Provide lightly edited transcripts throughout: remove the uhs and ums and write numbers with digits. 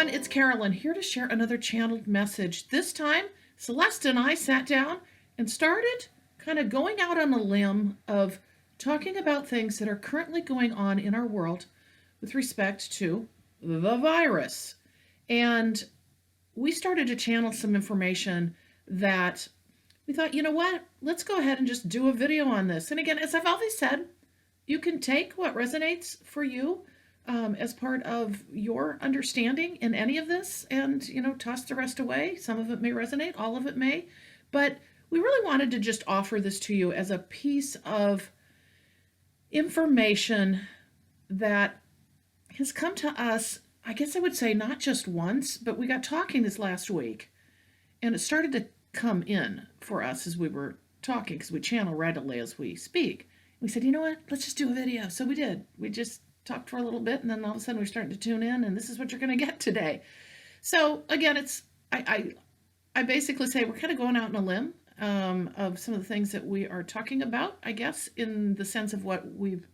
everyone, it's Carolyn here to share another channeled message. This time, Celeste and I sat down and started kind of going out on a limb of talking about things that are currently going on in our world with respect to the virus. And we started to channel some information that we thought, you know what, let's go ahead and just do a video on this. And again, as I've always said, you can take what resonates for you as part of your understanding in any of this and, toss the rest away. Some of it may resonate, all of it may, but we really wanted to just offer this to you as a piece of information that has come to us, I guess I would say not just once, but we got talking this last week and it started to come in for us as we were talking because we channel readily as we speak. We said, you know what, let's just do a video. So we did. We just talked for a little bit and then all of a sudden we're starting to tune in and this is what you're going to get today. So again, it's I basically say we're kind of going out on a limb of some of the things that we are talking about, I guess, in the sense of what we've,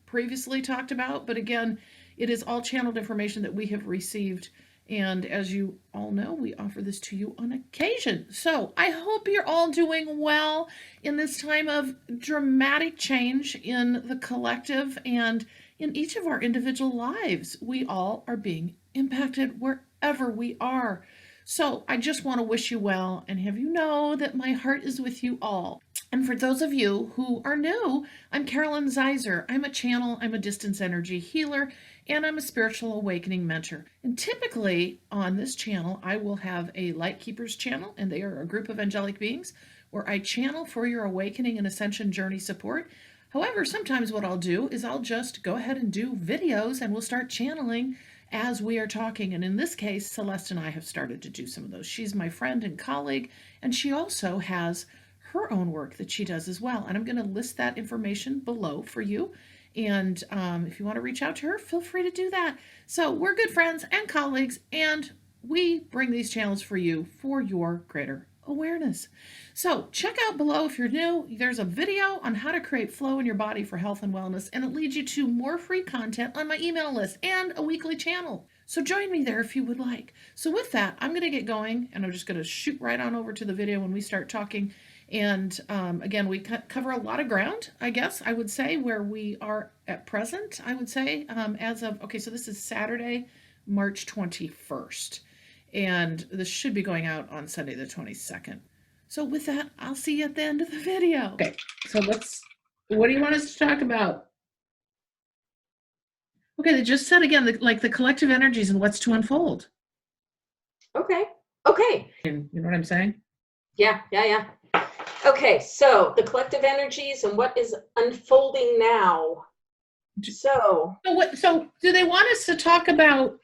previously talked about. But again, it is all channeled information that we have received. And as you all know, we offer this to you on occasion. So I hope you're all doing well in this time of dramatic change in the collective and in each of our individual lives. We all are being impacted wherever we are. So I just want to wish you well and have you know that my heart is with you all. And for those of you who are new, I'm Carolyn Zaiser. I'm a channel, I'm a distance energy healer, and I'm a spiritual awakening mentor. And typically on this channel, I will have a Light Keepers channel, and they are a group of angelic beings where I channel for your awakening and ascension journey support. However, sometimes what I'll do is I'll just go ahead and do videos and we'll start channeling as we are talking. And in this case, Celeste and I have started to do some of those. She's my friend and colleague, and she also has her own work that she does as well. And I'm going to list that information below for you. And if you want to reach out to her, feel free to do that. So we're good friends and colleagues, and we bring these channels for you for your greater awareness. So check out below if you're new. There's a video on how to create flow in your body for health and wellness, and it leads you to more free content on my email list and a weekly channel. So join me there if you would like. So with that, I'm going to get going, and I'm just going to shoot right on over to the video when we start talking. And again, we cover a lot of ground, I guess I would say, where we are at present, I would say, as of, okay, so this is Saturday, March 21st. And this should be going out on Sunday the 22nd. So with that, I'll see you at the end of the video. Okay, so what do you want us to talk about? Okay, they just said again, the collective energies and what's to unfold. Okay. You know what I'm saying? Yeah. Okay, so the collective energies and what is unfolding now. So do they want us to talk about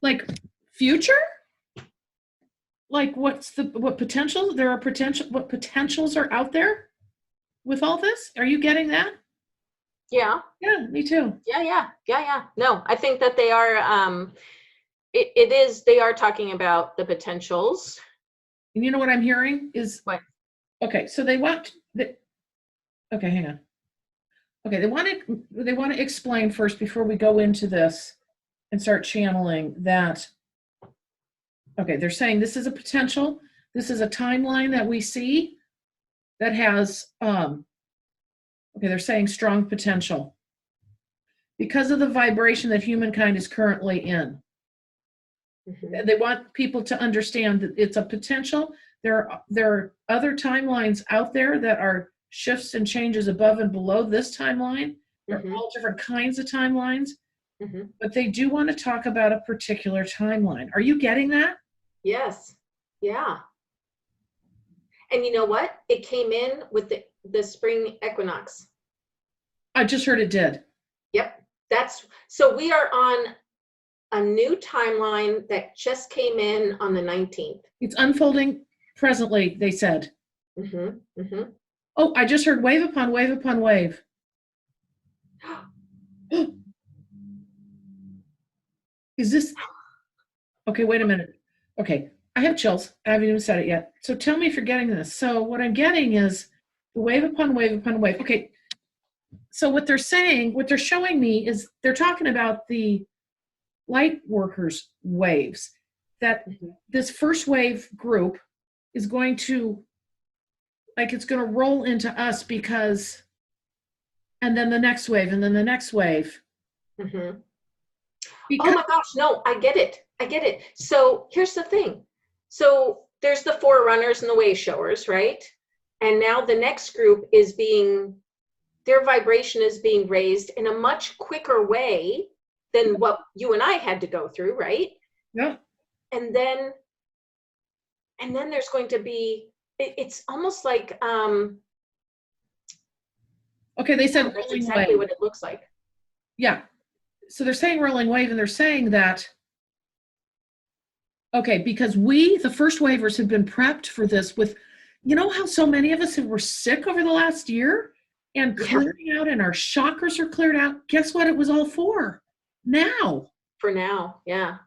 like future? Like what potentials are out there with all this? Are you getting that? Yeah. Yeah, me too. Yeah. No, I think that they are they are talking about the potentials. And you know what I'm hearing is what? Okay, so okay, hang on. Okay, they want to explain first before we go into this and start channeling that. Okay, they're saying this is a potential. This is a timeline that we see that has they're saying strong potential because of the vibration that humankind is currently in. Mm-hmm. They want people to understand that it's a potential. There are other timelines out there that are shifts and changes above and below this timeline. There are all different kinds of timelines, but they do want to talk about a particular timeline. Are you getting that? Yes. Yeah. And you know what? It came in with the spring equinox. I just heard it did. Yep. So we are on a new timeline that just came in on the 19th. It's unfolding presently, they said. Oh, I just heard wave upon wave upon wave. Is this? Okay, wait a minute. Okay, I have chills. I haven't even said it yet. So tell me if you're getting this. So what I'm getting is the wave upon wave upon wave. Okay, So what they're saying, what they're showing me is they're talking about the light workers waves, that Mhm. this first wave group is going to, like, it's going to roll into us because, and then the next wave, and then the next wave. Mhm. Oh Because, my gosh, no, I get it. I get it. So here's the thing. So there's the forerunners and the way showers, right? And now the next group is being, their vibration is being raised in a much quicker way than what you and I had to go through, right? yeah. And then, and then there's going to be, it's almost like, Okay, they yeah, said that's rolling exactly wave. what it looks like. Yeah. So they're saying rolling wave, and they're saying that, okay, because we, the first waivers, have been prepped for this with, you know, how so many of us were sick over the last year and Yeah, clearing out, and our chakras are cleared out. Guess what it was all for? Now. for now. Yeah.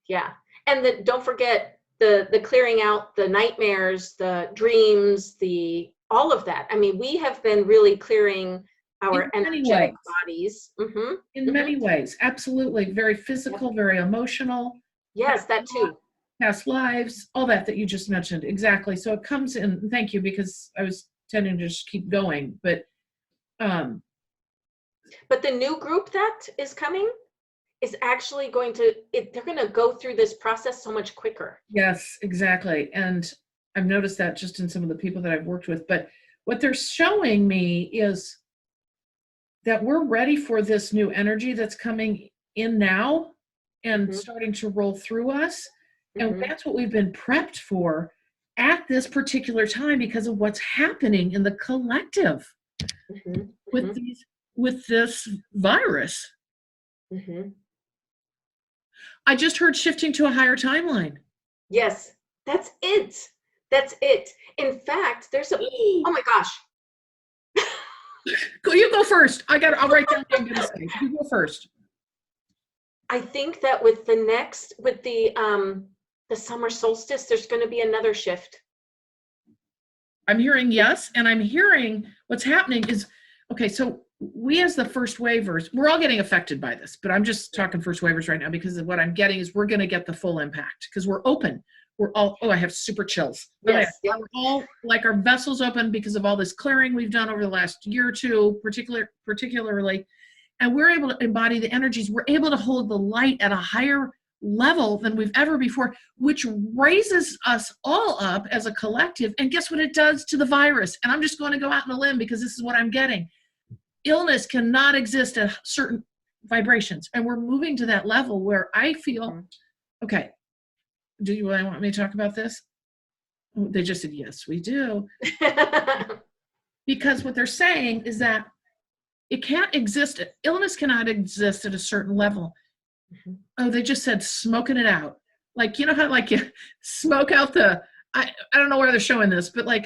Yeah. And don't forget the clearing out the nightmares, the dreams, the all of that. I mean, we have been really clearing our In many energetic ways. bodies. Mm-hmm. In Mm-hmm. many ways. Absolutely. Very Yep. physical, very emotional, Yes, that too. past lives, all that you just mentioned. Exactly. So it comes in, thank you, because I was tending to just keep going. But um But the new group that is coming is actually going to, they're going to go through this process so much quicker. yes, exactly. And I've noticed that just in some of the people that I've worked with. But what they're showing me is that we're ready for this new energy that's coming in now and Mm-hmm. starting to roll through us. And Mm-hmm. that's what we've been prepped for at this particular time because of what's happening in the collective Mm-hmm. with these with this virus. Mm-hmm. I just heard shifting to a higher timeline. Yes, that's it. That's it. In fact, there's a, oh my gosh. Go, you go first. I'll write down what I'm gonna say. You go first. I think that with the next, with the summer solstice, there's going to be another shift. I'm hearing yes, and I'm hearing what's happening is, okay, so we as the first waivers, we're all getting affected by this, but I'm just talking first waivers right now because of what I'm getting is we're going to get the full impact because we're open. We're all, oh, I have super chills. Oh, yeah. Yes. Yep. We're all like our vessels open because of all this clearing we've done over the last year or two, particularly, and we're able to embody the energies. We're able to hold the light at a higher level than we've ever before, which raises us all up as a collective. And guess what it does to the virus? And I'm just going to go out on a limb because this is what I'm getting. Illness cannot exist at certain vibrations. And we're moving to that level where I feel, okay, do you want me to talk about this? Oh, they just said, yes, we do. Because what they're saying is that it can't exist, illness cannot exist at a certain level. Oh, they just said smoking it out. Like, you know how like you smoke out the, I don't know where they're showing this, but like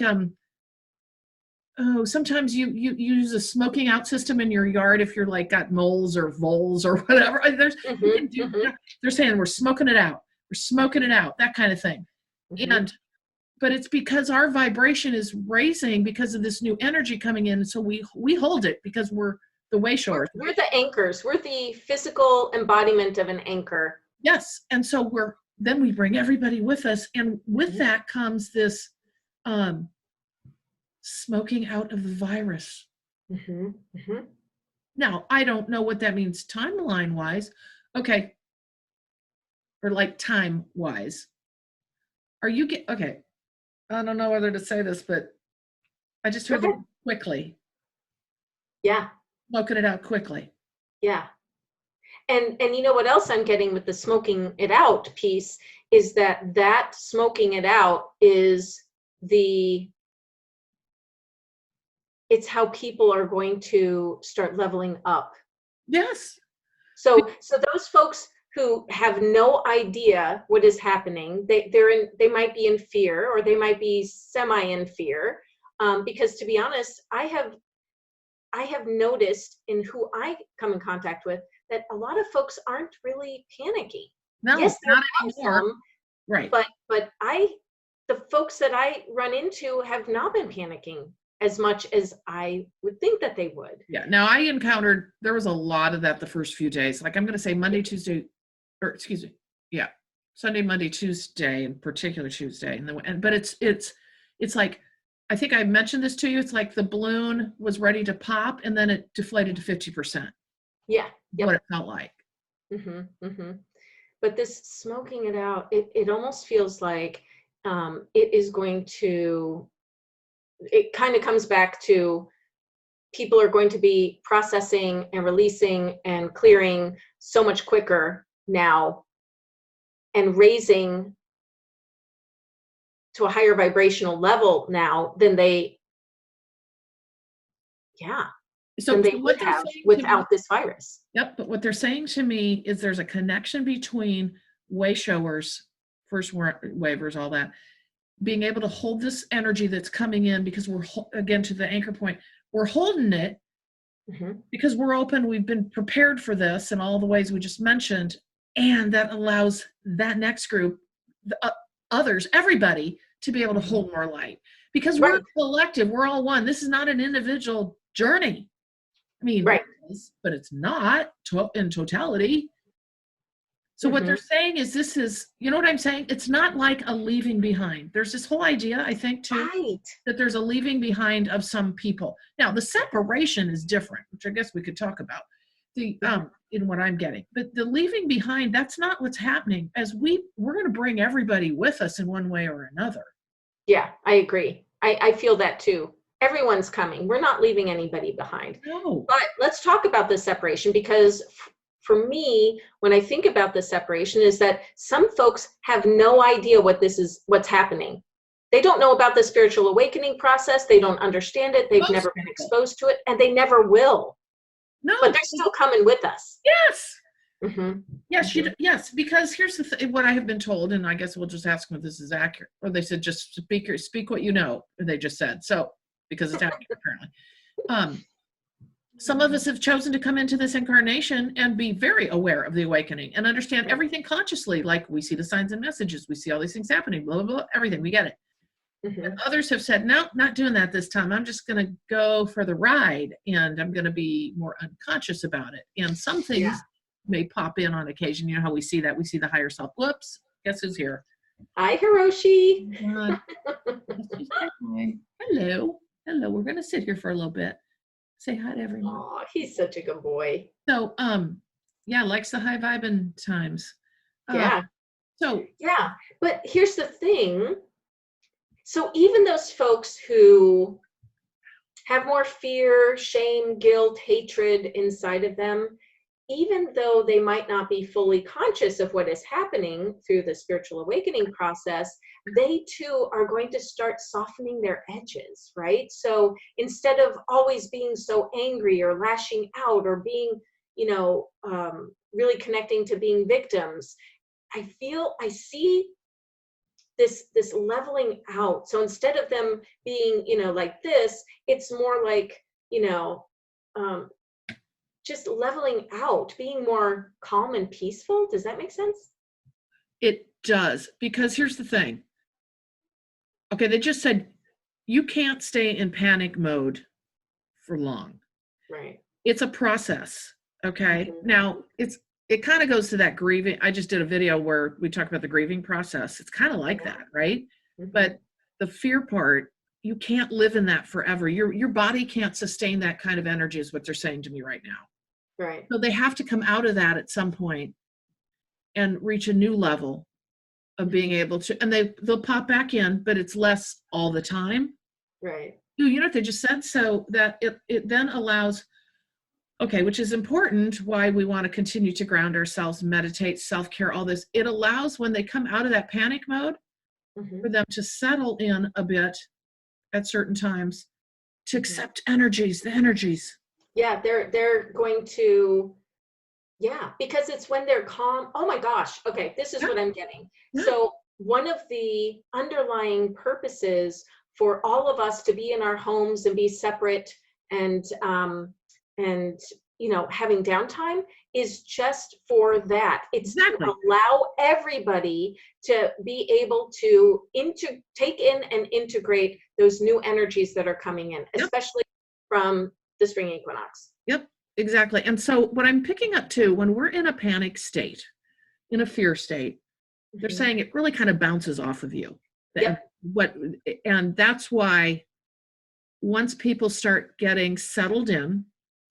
oh, sometimes you use a smoking out system in your yard if you're like got moles or voles or whatever. There's you can do they're saying we're smoking it out. We're smoking it out, that kind of thing. And but it's because our vibration is raising because of this new energy coming in. So we hold it because we're the way showers. We're the anchors. We're the physical embodiment of an anchor. Yes. And so then we bring everybody with us. And with that comes this smoking out of the virus. Now, I don't know what that means timeline wise. Okay. Or like time wise. Are you okay? I don't know whether to say this, but I just heard the quickly. Yeah. Smoking it out quickly. Yeah. And you know what else I'm getting with the smoking it out piece is that smoking it out is it's how people are going to start leveling up. Yes. So those folks who have no idea what is happening, they might be in fear, or they might be semi in fear, because to be honest, I have noticed in who I come in contact with that a lot of folks aren't really panicky. No, yes, not anymore. Right. But the folks that I run into have not been panicking as much as I would think that they would. Yeah. Now there was a lot of that the first few days. Like I'm going to say Monday, Tuesday, or excuse me. Yeah. Sunday, Monday, Tuesday, in particular Tuesday. But it's like, I think I mentioned this to you. It's like the balloon was ready to pop and then it deflated to 50%. Yeah. Yep. What it felt like. But this smoking it out, it almost feels like it is going to, it kind of comes back to people are going to be processing and releasing and clearing so much quicker now and raising to a higher vibrational level now than they would have without this virus. Yep, but what they're saying to me is there's a connection between way showers, first wavers, all that, being able to hold this energy that's coming in because we're, again, to the anchor point, we're holding it because we're open, we've been prepared for this in all the ways we just mentioned, and that allows that next group, others, everybody, to be able to hold more light. Because we're collective, we're all one. This is not an individual journey. I mean, it is, but it's not in totality. So what they're saying is this is, you know what I'm saying? It's not like a leaving behind. There's this whole idea, I think, too, that there's a leaving behind of some people. Now, the separation is different, which I guess we could talk about in what I'm getting. But the leaving behind, that's not what's happening. As we're going to bring everybody with us in one way or another. Yeah, I agree. I feel that too. Everyone's coming. We're not leaving anybody behind. No. But let's talk about the separation, because for me, when I think about the separation, is that some folks have no idea what's happening. They don't know about the spiritual awakening process. They don't understand it. They've never been exposed to it, and they never will. No. But they're still coming with us. Yes. Yes, yes, because here's what I have been told, and I guess we'll just ask them if this is accurate. Or they said, just speak what you know, they just said. So, because it's accurate, apparently. Some of us have chosen to come into this incarnation and be very aware of the awakening and understand everything consciously, like we see the signs and messages, we see all these things happening, blah, blah, blah, everything, we get it. And others have said, no, not doing that this time. I'm just going to go for the ride, and I'm going to be more unconscious about it. And some things may pop in on occasion. You know how we see that? We see the higher self. Whoops, guess who's here? Hi, Hiroshi. Hello. Hello. We're going to sit here for a little bit. Say hi to everyone. Oh, he's such a good boy. So, likes the high vibing times. But here's the thing. So even those folks who have more fear, shame, guilt, hatred inside of them, even though they might not be fully conscious of what is happening through the spiritual awakening process, they too are going to start softening their edges, right? So instead of always being so angry or lashing out or being, really connecting to being victims, I see this leveling out. So instead of them being, like this, it's more like, just leveling out, being more calm and peaceful. Does that make sense? It does, because here's the thing. Okay, they just said you can't stay in panic mode for long. Right. It's a process. Okay. Now it kind of goes to that grieving. I just did a video where we talked about the grieving process. It's kind of like that, right? But the fear part, you can't live in that forever. Your body can't sustain that kind of energy, is what they're saying to me right now. Right. So they have to come out of that at some point and reach a new level of being able to, and they'll pop back in, but it's less all the time. Right. You know what they just said? So that it then allows, okay, which is important, why we want to continue to ground ourselves, meditate, self-care, all this. It allows, when they come out of that panic mode, for them to settle in a bit at certain times, to accept the energies. Yeah, they're going to, because it's when they're calm. Oh my gosh. Okay, this is what I'm getting. So one of the underlying purposes for all of us to be in our homes and be separate and having downtime is just for that. It's Exactly. to allow everybody to be able to take in and integrate those new energies that are coming in, Yep. especially from the spring equinox. Yep, exactly. And so what I'm picking up too, when we're in a panic state, in a fear state, they're saying it really kind of bounces off of you. Yep. And that's why once people start getting settled in,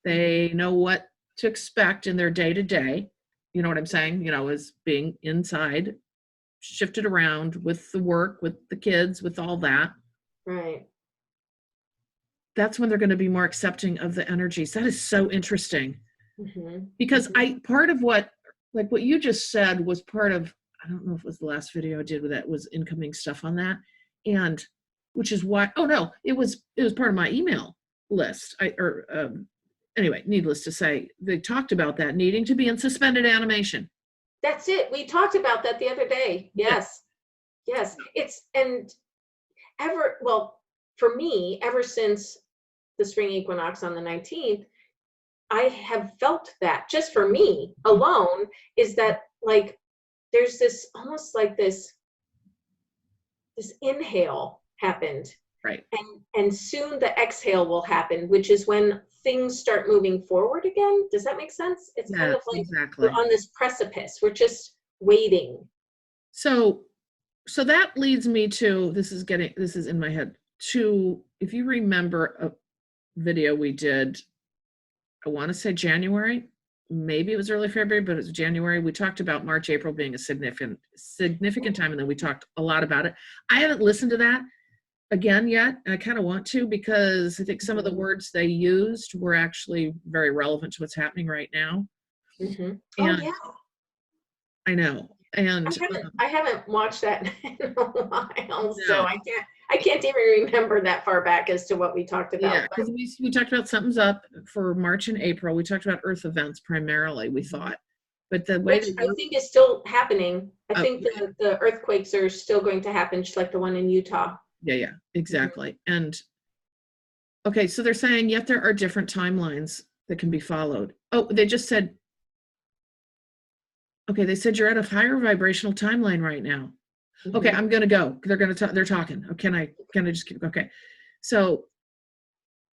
they know what to expect in their day to day. You know what I'm saying? As being inside, shifted around with the work, with the kids, with all that. Right. That's when they're going to be more accepting of the energies. That is so interesting. Because part of what you just said was part of, I don't know if it was the last video I did with that, was incoming stuff on that. And which is why, it was part of my email list. Anyway, needless to say, they talked about that needing to be in suspended animation. That's it. We talked about that the other day. Yes. Yes. For me, ever since the spring equinox on the 19th, I have felt that just for me alone is that there's this almost like this inhale happened. Right. And soon the exhale will happen, which is when things start moving forward again. Does that make sense? It's kind of like exactly. We're on this precipice. We're just waiting. So that leads me to, this is in my head, to, if you remember a video we did, I want to say January, maybe it was early February, but it was January. We talked about March, April being a significant time, and then we talked a lot about it. I haven't listened to that again yet, and I kind of want to, because I think some of the words they used were actually very relevant to what's happening right now. Mm-hmm. And I know. And I haven't watched that in a while, so I can't even remember that far back as to what we talked about. Yeah, because we talked about something's up for March and April. We talked about Earth events primarily, we thought. But the way I think is still happening. I think the earthquakes are still going to happen, just like the one in Utah. Yeah, exactly. And okay, so they're saying yet there are different timelines that can be followed. Oh, they just said, okay, they said you're at a higher vibrational timeline right now. Okay, I'm gonna go. They're talking. Oh, can I just keep? Okay, so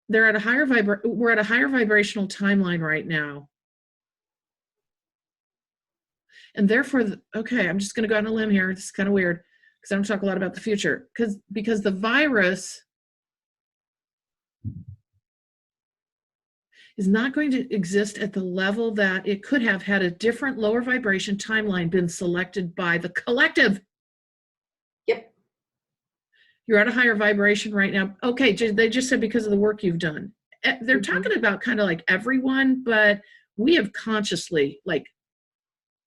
we're at a higher vibrational timeline right now, and therefore, I'm just gonna go on a limb here. This is kind of weird because I don't talk a lot about the future because the virus is not going to exist at the level that it could have had a different lower vibration timeline been selected by the collective. Yep. You're at a higher vibration right now. Okay, they just said because of the work you've done. They're talking about kind of like everyone, but we have consciously, like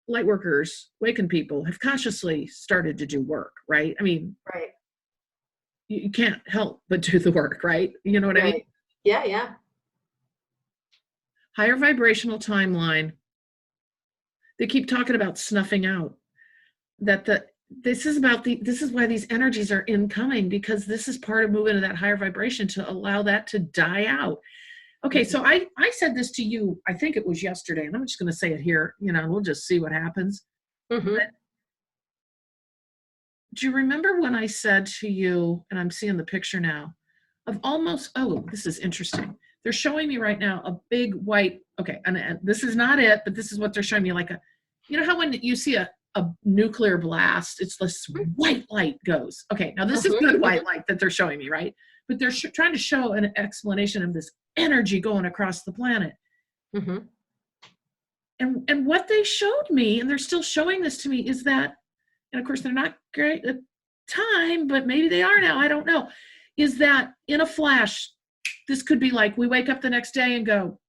light workers, waking people, have consciously started to do work, right? I mean, right. You can't help but do the work, right? You know what I mean? Yeah. Higher vibrational timeline. They keep talking about snuffing out. This is why these energies are incoming, because this is part of moving to that higher vibration to allow that to die out. Okay, so I said this to you, I think it was yesterday, and I'm just going to say it here, we'll just see what happens. Do you remember when I said to you, and I'm seeing the picture now, of almost, this is interesting. They're showing me right now a big white, and this is not it, but this is what they're showing me, like how when you see a nuclear blast, it's this white light goes. Okay, now this is good white light that they're showing me, right? But they're trying to show an explanation of this energy going across the planet. And what they showed me, and they're still showing this to me, is that, and of course they're not great at time, but maybe they are now, I don't know, is that in a flash, this could be like we wake up the next day and go,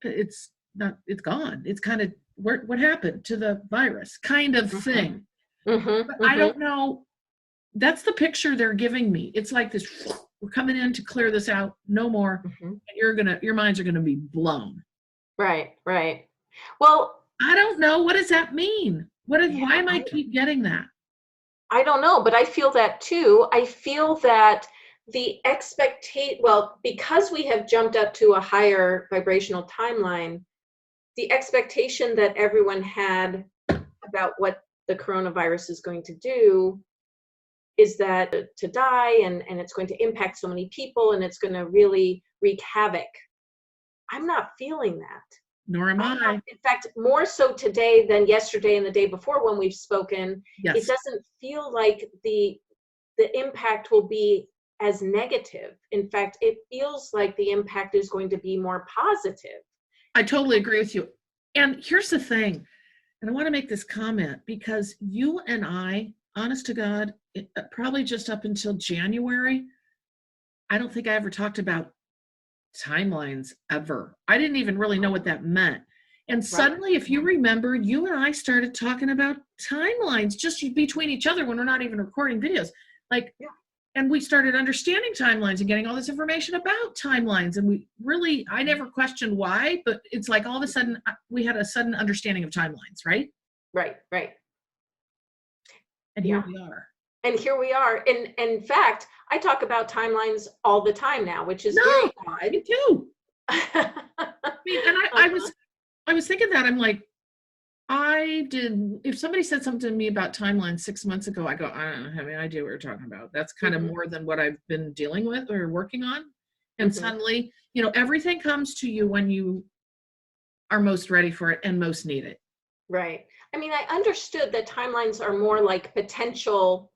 it's gone. It's kind of, what happened to the virus kind of thing. But I don't know. That's the picture they're giving me. It's like this, we're coming in to clear this out, no more. And your minds are gonna be blown. Right. Well, I don't know. What does that mean? Why am I keep getting that? I don't know, but I feel that too. I feel that well, because we have jumped up to a higher vibrational timeline, the expectation that everyone had about what the coronavirus is going to do is that to die, and it's going to impact so many people, and it's going to really wreak havoc. I'm not feeling that. Nor am I. In fact, more so today than yesterday and the day before when we've spoken. Yes. It doesn't feel like the impact will be as negative. In fact, it feels like the impact is going to be more positive. I totally agree with you. And here's the thing, and I want to make this comment because you and I, honest to God, probably just up until January, I don't think I ever talked about timelines ever. I didn't even really know what that meant. And suddenly, if you remember, you and I started talking about timelines just between each other when we're not even recording videos. Like, and we started understanding timelines and getting all this information about timelines. And we really, I never questioned why, but it's like all of a sudden we had a sudden understanding of timelines, right? Right. And here we are. And here we are. And in fact, I talk about timelines all the time now, which is very odd. Me too. I mean, and I was thinking that, I'm like, if somebody said something to me about timelines 6 months ago, I go, I don't have any idea what you're talking about. That's kind of more than what I've been dealing with or working on. And suddenly, everything comes to you when you are most ready for it and most need it. Right. I mean, I understood that timelines are more like potential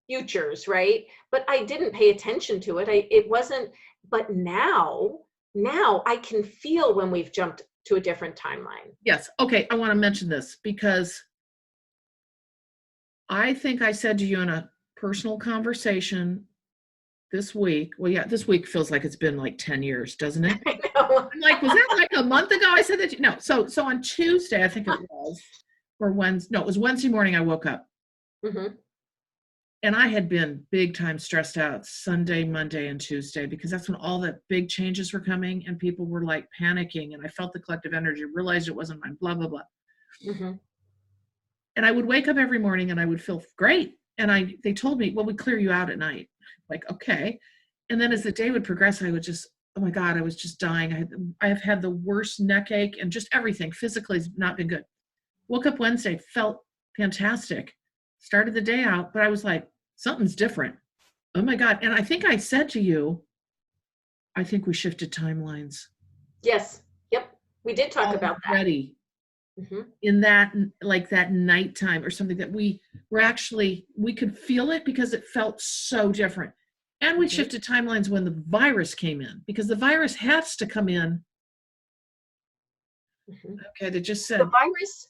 futures, right? But I didn't pay attention to it. It wasn't, but now I can feel when we've jumped to a different timeline. Yes. Okay. I want to mention this because I think I said to you in a personal conversation this week. Well, yeah, this week feels like it's been like 10 years, doesn't it? I know. I'm like, was that like a month ago? I said that. No. So on Tuesday, I think it was, or Wednesday. No, it was Wednesday morning. I woke up. And I had been big time stressed out Sunday, Monday, and Tuesday because that's when all the big changes were coming and people were like panicking. And I felt the collective energy, realized it wasn't mine, blah, blah, blah. And I would wake up every morning and I would feel great. And they told me, well, we clear you out at night. Like, okay. And then as the day would progress, I would just, oh my God, I was just dying. I have had the worst neck ache and just everything physically has not been good. Woke up Wednesday, felt fantastic. Started the day out, but I was like, something's different. Oh my God. And I think I said to you, I think we shifted timelines. Yes. Yep. We did talk about that. Already. In that, like that nighttime or something that we could feel it because it felt so different. And we shifted timelines when the virus came in because the virus has to come in. Okay. They just said the virus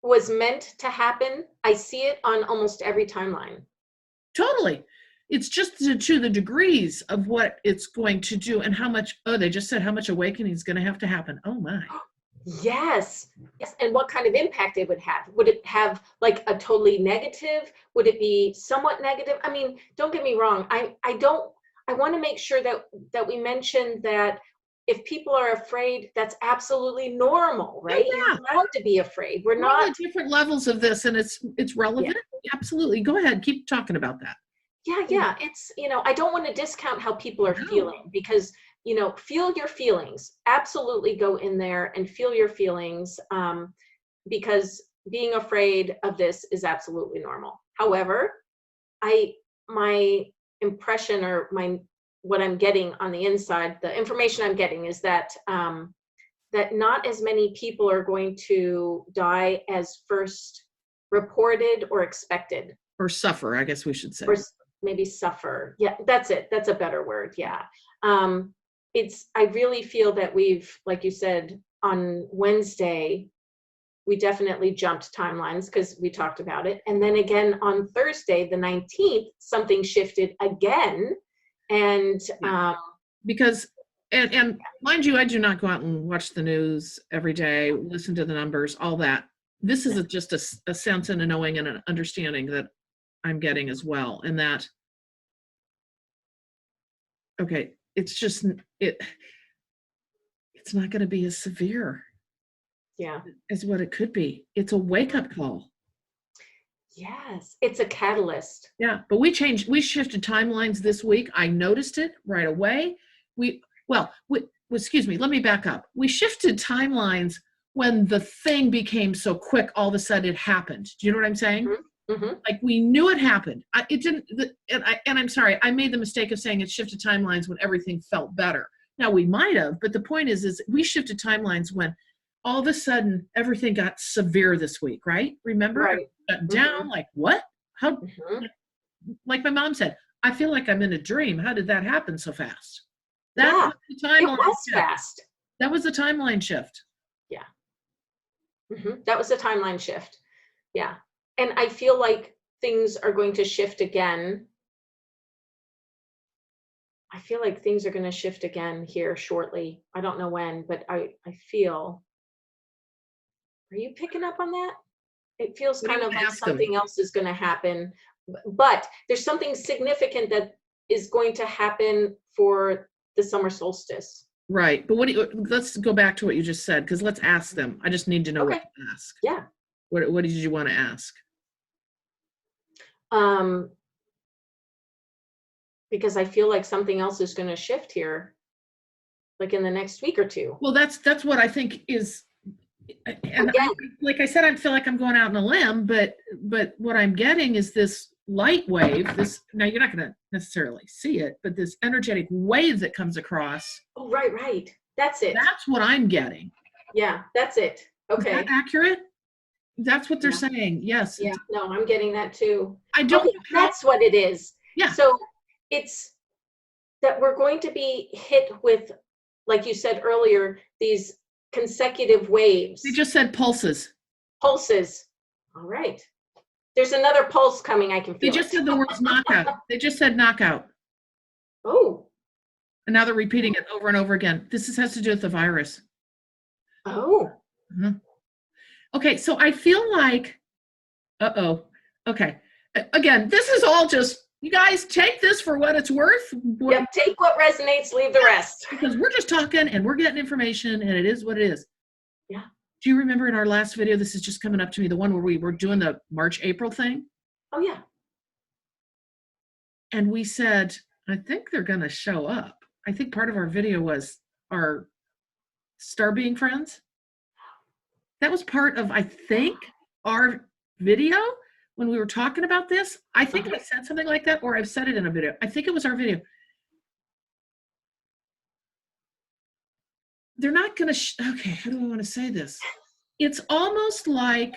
was meant to happen. I see it on almost every timeline. Totally. It's just to the degrees of what it's going to do and how much, they just said how much awakening is going to have to happen. Oh my. Yes. And what kind of impact it would have. Would it have like a totally negative? Would it be somewhat negative? I mean, don't get me wrong. I want to make sure that we mention that if people are afraid, that's absolutely normal, right? Oh, yeah. You're allowed to be afraid. We're not at different levels of this, and it's relevant. Yeah. Absolutely. Go ahead. Keep talking about that. Yeah. It's, I don't want to discount how people are feeling because, feel your feelings. Absolutely go in there and feel your feelings because being afraid of this is absolutely normal. However, my impression or what I'm getting on the inside, the information I'm getting is that that not as many people are going to die as first reported or expected. Or suffer, I guess we should say. Or maybe suffer. Yeah, that's it. That's a better word. Yeah. I really feel that we've, like you said, on Wednesday, we definitely jumped timelines because we talked about it. And then again on Thursday, the 19th, something shifted again. And because and mind you, I do not go out and watch the news every day, listen to the numbers, all that. This is just a sense and a knowing and an understanding that I'm getting as well. And that, okay, it's just it's not going to be as severe as what it could be. It's a wake-up call. Yes, it's a catalyst. Yeah, but we shifted timelines this week. I noticed it right away. Excuse me, let me back up. We shifted timelines when the thing became so quick, all of a sudden it happened. Do you know what I'm saying? Mm-hmm. Mm-hmm. Like we knew it happened. It didn't, and I'm sorry, I made the mistake of saying it shifted timelines when everything felt better. Now we might have, but the point is we shifted timelines when all of a sudden everything got severe this week, right? Remember? Right. Shut down, Mm-hmm. like what? How? Mm-hmm. Like my mom said, I feel like I'm in a dream. How did that happen so fast? That Yeah, was the timeline it was shift. fast. That was the timeline shift. Yeah. Mm-hmm. That was a timeline shift. Yeah. And I feel like things are going to shift again. I feel like things are going to shift again here shortly. I don't know when, but I feel. Are you picking up on that? It feels What do you kind of want to like ask them? something else is going to happen, but there's something significant that is going to happen for the summer solstice. Right. But let's go back to what you just said, because let's ask them. I just need to know Okay. what to ask. Yeah. What did you want to ask? Because I feel like something else is going to shift here, like in the next week or two. Well, that's what I think is, and Again. like I said, I feel like I'm going out on a limb, but what I'm getting is this light wave. Now you're not going to necessarily see it, but this energetic wave that comes across. Oh, right. That's it. That's what I'm getting. Yeah, that's it. Okay. Is that accurate? That's what they're saying. Yes. Yeah. No, I'm getting that too. I don't. Okay, that's what it is. Yeah. So it's that we're going to be hit with, like you said earlier, these consecutive waves. They just said pulses. Pulses. All right. There's another pulse coming. I can feel. They just said the words knockout. They just said knockout. Oh. And now they're repeating it over and over again. This has to do with the virus. Oh. Mm-hmm. Okay, so I feel like, okay. Again, this is all just, you guys take this for what it's worth. Yep, take what resonates, leave the rest. Because we're just talking and we're getting information and it is what it is. Yeah. Do you remember in our last video, this is just coming up to me, the one where we were doing the March, April thing? Oh, yeah. And we said, I think they're going to show up. I think part of our video was our star being friends. That was part of, I think, our video when we were talking about this. I think I said something like that, or I've said it in a video. I think it was our video. They're not going to, okay, how do I want to say this? It's almost like,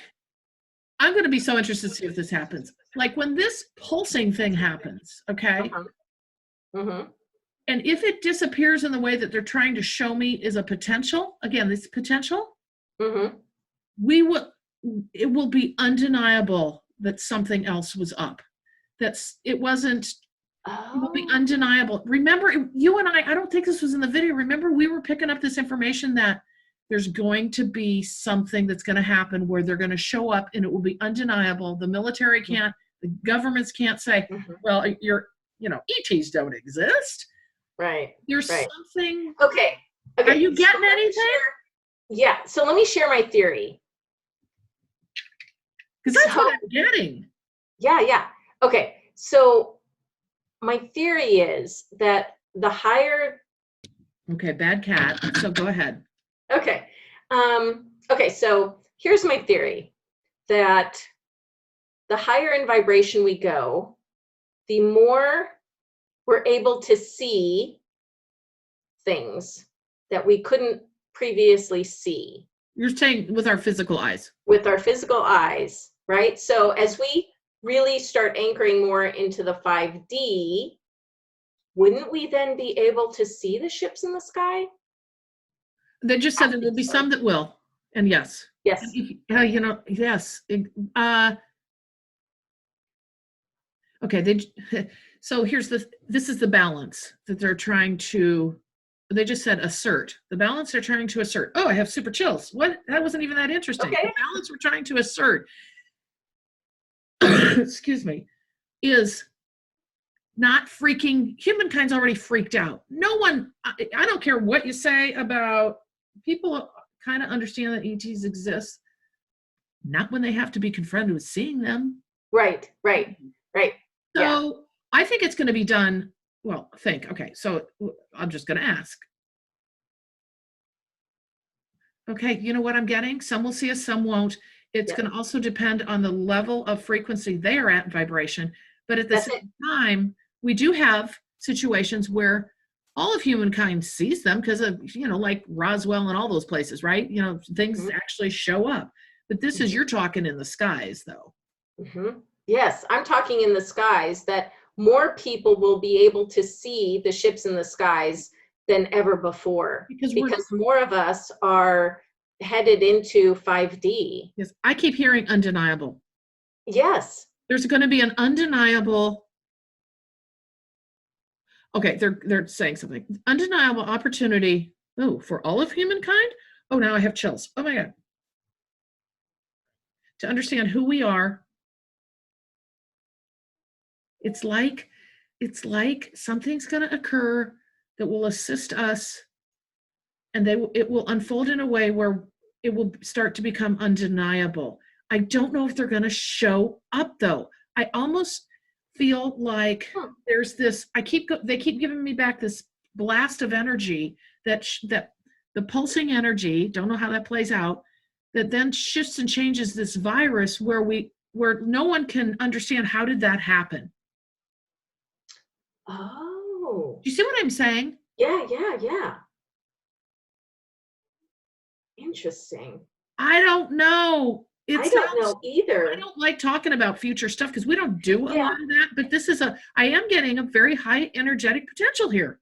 I'm going to be so interested to see if this happens. Like when this pulsing thing happens, okay? And if it disappears in the way that they're trying to show me is a potential, again, this potential, it will be undeniable that something else was up. It will be undeniable. Remember, you and I don't think this was in the video. Remember, we were picking up this information that there's going to be something that's going to happen where they're going to show up and it will be undeniable. The military can't, the governments can't say, well, ETs don't exist. Right. There's something. Okay. Are you getting anything? Yeah. So let me share my theory. Because that's what I'm getting. Yeah. Okay. So my theory is that the higher. Okay, bad cat. So go ahead. Okay. Okay. So here's my theory that the higher in vibration we go, the more we're able to see things that we couldn't previously see. You're saying with our physical eyes. With our physical eyes, right? So as we really start anchoring more into the 5D, wouldn't we then be able to see the ships in the sky? They just said that there'll be some that will. And yes. Yes. Yes. Okay. So this is the balance that they're trying to, they just said assert. The balance they're trying to assert. Oh, I have super chills. What? That wasn't even that interesting. Okay. The balance we're trying to assert, excuse me, is not freaking, humankind's already freaked out. No one, I don't care what you say about, people kind of understand that ETs exist. Not when they have to be confronted with seeing them. Right, right, right. Yeah. So I think it's going to be done. Well, okay. So I'm just going to ask. Okay, you know what I'm getting? Some will see us, some won't. It's Yep. going to also depend on the level of frequency they are at in vibration. But at the That's it. same time, we do have situations where all of humankind sees them because of, like Roswell and all those places, right? Things Mhm, actually show up. But this is, mhm, you're talking in the skies, though. mhm. Yes, I'm talking in the skies that more people will be able to see the ships in the skies than ever before Because because more of us are headed into 5D. yes, I keep hearing undeniable. Yes. There's going to be an undeniable. Okay, they're saying something. Undeniable opportunity. Oh, for all of humankind. Oh, now I have chills. Oh my god. To understand who we are, it's like something's going to occur that will assist us, and it will unfold in a way where it will start to become undeniable. I don't know if they're going to show up though. I almost feel like Hmm. there's this. They keep giving me back this blast of energy that the pulsing energy. Don't know how that plays out. That then shifts and changes this virus where no one can understand how did that happen. Oh. Do you see what I'm saying? Yeah, yeah, yeah. Interesting. I don't know. It I don't sounds, know I either. don't like talking about future stuff because we don't do a Yeah. lot of that, but I am getting a very high energetic potential here.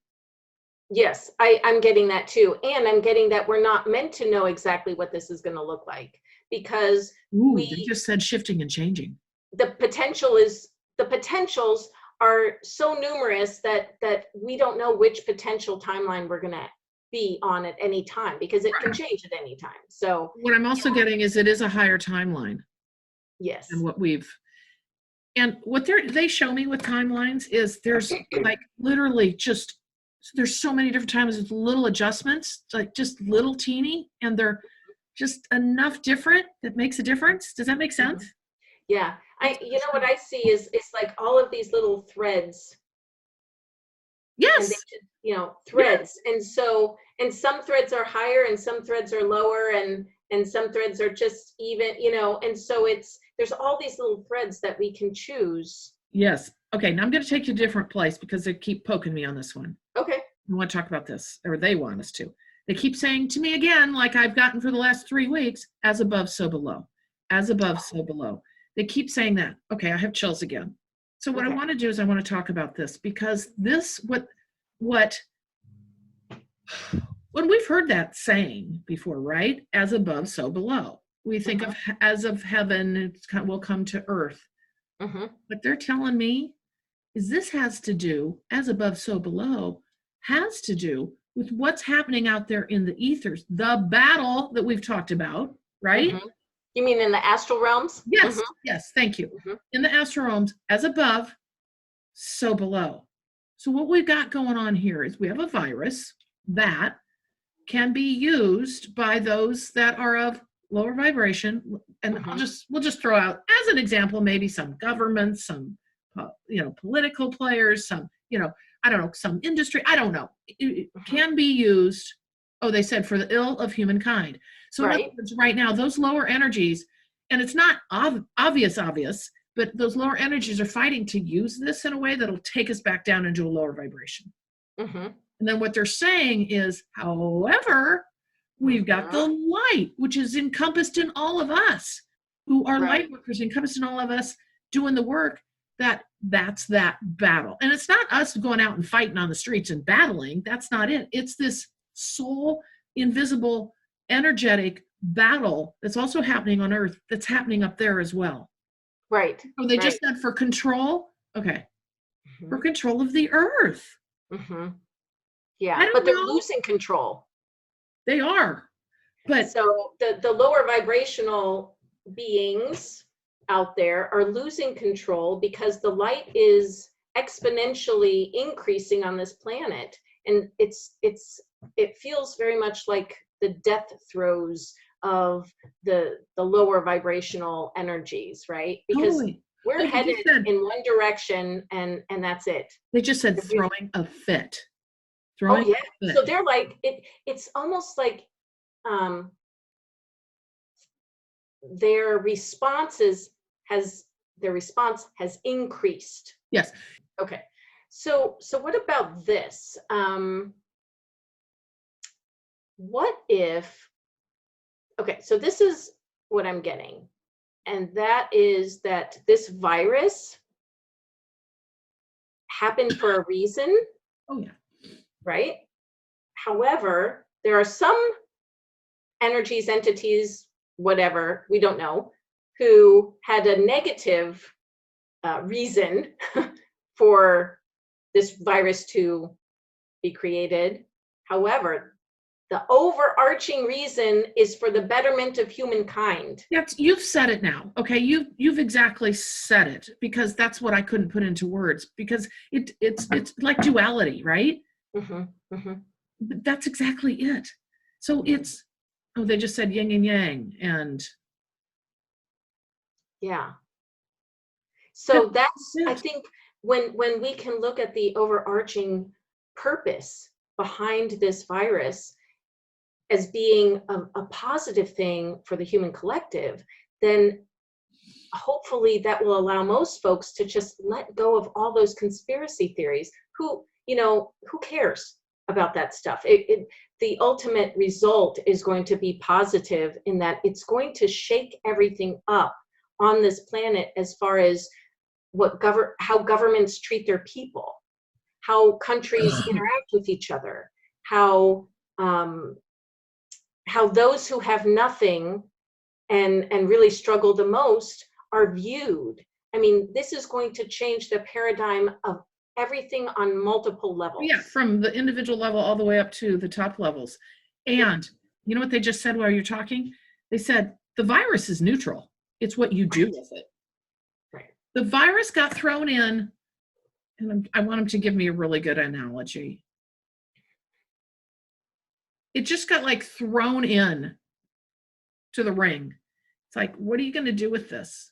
Yes, I'm getting that too. And I'm getting that we're not meant to know exactly what this is going to look like because Ooh, they we just said shifting and changing. the potential is the potentials are so numerous that we don't know which potential timeline we're going to be on at any time because it can change at any time. So, What I'm also getting is it is a higher timeline than yes. what we've, and what they show me with timelines is there's like literally just, there's so many different times with little adjustments, like just little teeny, and they're just enough different that makes a difference. Does that make sense? Mhm. Yeah. That's I you know what I see is it's like all of these little threads and they yes, just, yes. threads. And so and some threads are higher and some threads are lower and some threads are just even, and so there's all these little threads that we can choose. Yes. Okay, now I'm going to take you to a different place because they keep poking me on this one. Okay. I want to talk about this, or they want us to. They keep saying to me again, like I've gotten for the last 3 weeks, as above, so below. As above, so below. They keep saying that. Okay, I have chills again. So what I Okay. want to do is I want to talk about this because what when we've heard that saying before, right? As above, so below. We think Mhm. of as of heaven, will come to earth. Mhm. What they're telling me is this has to do, as above, so below, has to do with what's happening out there in the ethers, the battle that we've talked about, right? Mhm. You mean in the astral realms? Yes, Mhm. yes, thank you. Mhm. In the astral realms, as above, so below. So, what we've got going on here is we have a virus that can be used by those that are of lower vibration. And Mhm. we'll just throw out as an example, maybe some governments, some, political players, some, I don't know, some industry, I don't know. It Mhm. can be used. Oh, they said for the ill of humankind. So in other Right. words, right now, those lower energies, and it's not obvious, but those lower energies are fighting to use this in a way that'll take us back down into a lower vibration. Mhm. And then what they're saying is, however, we've got the Mhm. light, which is encompassed in all of us who are light Right. workers, encompassed in all of us doing the work that's that battle. And it's not us going out and fighting on the streets and battling. That's not it. It's this soul, invisible, energetic battle that's also happening on earth that's happening up there as well. Right. So they just Right. said for control, okay, for Mhm. control of the earth. Mhm. I Yeah, but don't they're know. losing control. They are. But So the lower vibrational beings out there are losing control because the light is exponentially increasing on this planet, and it feels very much like the death throes of the lower vibrational energies, right? Because totally. We're Oh, they headed just said, in one direction, and that's it. they just said throwing a fit. Oh Throwing yeah. a So fit. they're like it's almost like um their responses has their response has increased. Yes. Okay. So what about this? What if, okay, so this is what I'm getting, and that is that this virus happened for a reason, Oh, yeah. right? However, there are some energies, entities, whatever, we don't know, who had a negative reason for this virus to be created. However, the overarching reason is for the betterment of humankind. You've said it now. Okay, you've exactly said it, because that's what I couldn't put into words, because it's like duality, right? Mm-hmm, mm-hmm. But that's exactly it. So it's, oh, they just said yin and yang, and Yeah. So that's, I it. think, when we can look at the overarching purpose behind this virus as being a positive thing for the human collective, then hopefully that will allow most folks to just let go of all those conspiracy theories. Who cares about that stuff? The ultimate result is going to be positive in that it's going to shake everything up on this planet as far as how governments treat their people, how countries interact with each other, how those who have nothing and really struggle the most are viewed. I mean, this is going to change the paradigm of everything on multiple levels. Yeah, from the individual level all the way up to the top levels. And you know what they just said while you're talking? They said the virus is neutral. It's what you do with it. Right. The virus got thrown in, and I want them to give me a really good analogy. It just got like thrown in to the ring. It's like, what are you going to do with this?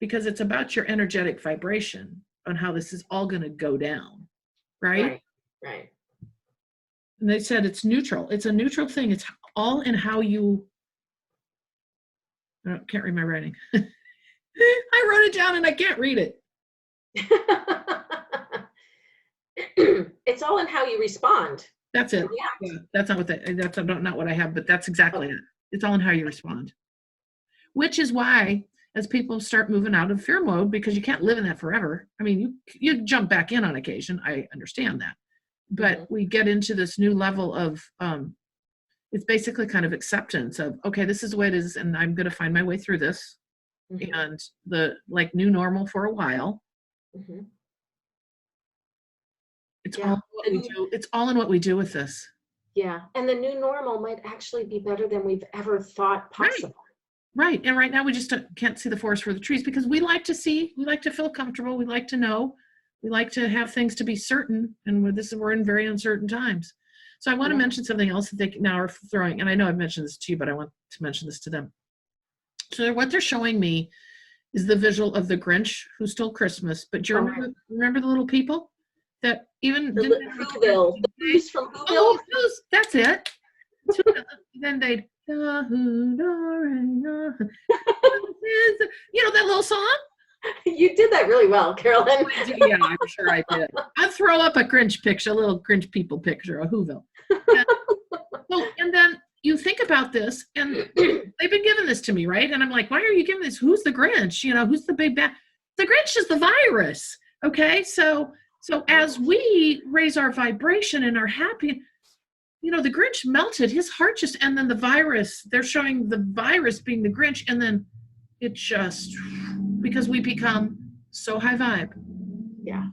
Because it's about your energetic vibration on how this is all going to go down, right? Right. And they said it's neutral. It's a neutral thing. It's all in how you. I can't read my writing. I wrote it down and I can't read it. It's all in how you respond. That's it. Yeah, that's not what I have, but that's exactly it. It's all in how you respond. Which is why, as people start moving out of fear mode, because you can't live in that forever. I mean, you jump back in on occasion. I understand that, but we get into this new level of it's basically kind of acceptance of, okay, this is the way it is, and I'm going to find my way through this, and the like new normal for a while. It's all what we do. It's all in what we do with this. Yeah, and the new normal might actually be better than we've ever thought possible. Right. And right now we just can't see the forest for the trees, because we like to feel comfortable. We like to know, we like to have things to be certain. And we're in very uncertain times. So I want to mention something else that they now are throwing. And I know I've mentioned this to you, but I want to mention this to them. So what they're showing me is the visual of the Grinch who stole Christmas. But do you remember the little people that even the Whoville, the Who's from Whoville? Oh, that's it. Then they'd you know that little song? You did that really well, Carolyn. Yeah, I'm sure I did. I'd throw up a Grinch picture, a little Grinch people picture, a Whoville. And then you think about this, and they've been giving this to me, right? And I'm like, why are you giving this? Who's the Grinch? Who's the big bad? The Grinch is the virus. Okay, so as we raise our vibration and are happy, the Grinch melted, his heart just, and then the virus, they're showing the virus being the Grinch, and then it just, because we become so high vibe. Yeah.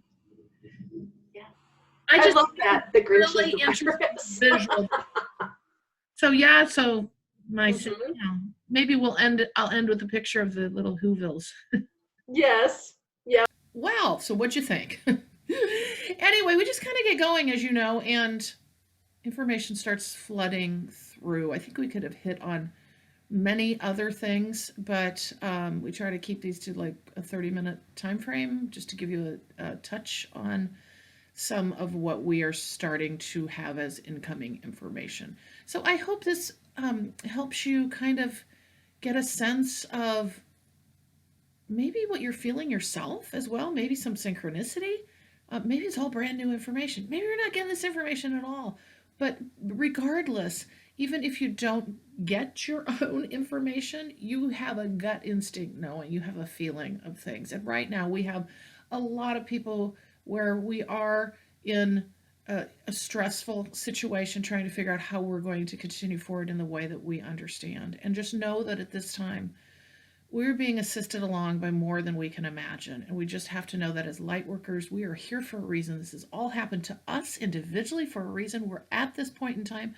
I just love that. The Grinch really interesting visual. So my, maybe I'll end with a picture of the little Whovilles. Yes. Yeah. Wow. So what'd you think? Anyway, we just kind of get going, as you know, and information starts flooding through. I think we could have hit on many other things, but we try to keep these to like a 30-minute time frame just to give you a touch on some of what we are starting to have as incoming information. So I hope this helps you kind of get a sense of maybe what you're feeling yourself as well, maybe some synchronicity. Maybe it's all brand new information. Maybe you're not getting this information at all. But regardless, even if you don't get your own information, you have a gut instinct knowing, you have a feeling of things. And right now, we have a lot of people where we are in a stressful situation trying to figure out how we're going to continue forward in the way that we understand. And just know that at this time, we're being assisted along by more than we can imagine. And we just have to know that as light workers, we are here for a reason. This has all happened to us individually for a reason. We're at this point in time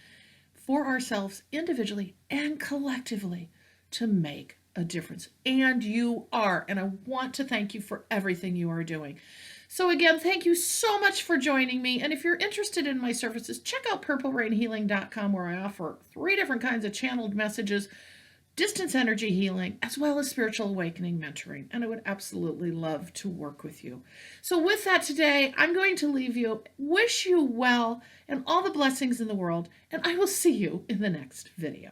for ourselves individually and collectively to make a difference. And you are. And I want to thank you for everything you are doing. So again, thank you so much for joining me. And if you're interested in my services, check out purplerainhealing.com, where I offer 3 different kinds of channeled messages, distance energy healing, as well as spiritual awakening mentoring. And I would absolutely love to work with you. So with that today, I'm going to leave you, wish you well and all the blessings in the world, and I will see you in the next video.